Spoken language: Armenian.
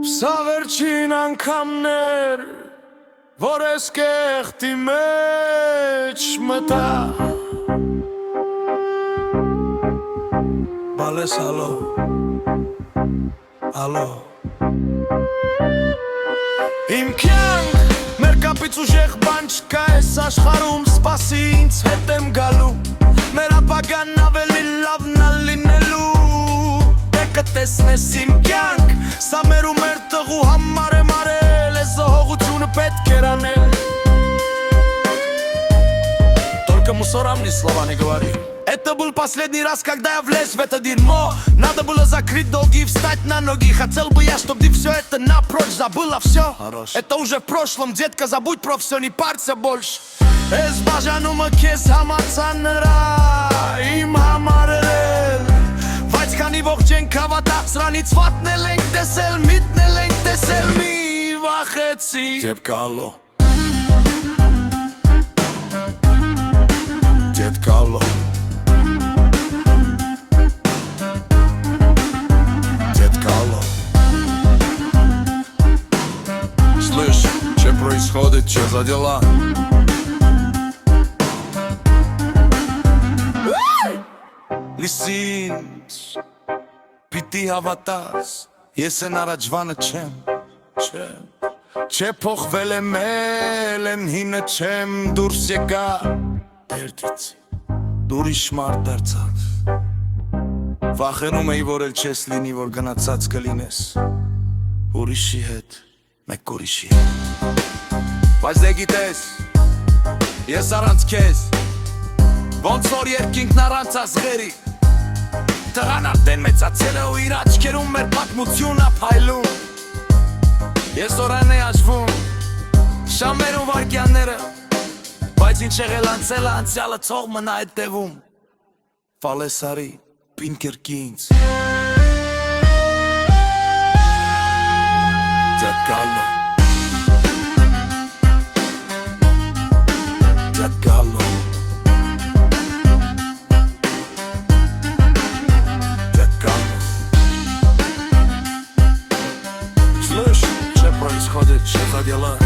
Սա վերջին անգամներ, որ ես կեղտի մեջ մտա Բալես ալո, ալո Իմ կյանք, մեր կապից ուժեղ բան չկա ես աշխարում Սպասի ինձ հետ եմ գալու Մեր ապագան ավելի լավն ա լինելու Դե կտեսնես իմ կյանք Սա մեր ու մեր տղու համար եմ արել Ես հողությունը պետք էր անել Только мусорам ни слова не говори Это был последний раз, когда я влез в это дерьмо Надо было закрыть долги и встать на ноги Хотел бы я, чтоб ты все это напрочь забыла все Хорош. Это уже в прошлом, детка, забудь про все, не парься больше Ես բաժանում քեզ համացան նրա Իմ համարել Բայց քանի ողջ ենք հավատա Սրանից վատնել ենք տեսել Միտնել ենք տեսել Մի վախեցի Դեպք ալո Դեպք ալո Слышь, что происходит, что за дела? Լիսինց, պիտի հավատաս, ես են առաջվանը չեմ, Չէ փոխվել եմ են հինը չեմ, դուրս եկա դերդից, դուրիշ մարդ դարձավ Վախենում էի, որ էլ չես լինի, որ գնացած կլինես Ուրիշի հետ, մեկ ուրիշի Բայց դե գիտես, ես առանց քեզ Ոնց որ երկինքն առանց ազգերի Տղան արդեն մեծացել է ու իր աչքերում մեր պատմությունն ա փայլում Ես օրան է հաշվում, շամերում վարկյանները Բայց ինչ եղել անցել է անցյալը ցող մնա հետևում Ֆալես արի, պին կրկինց Ձակալո Ձակալո Слышь, что происходит, что за дела?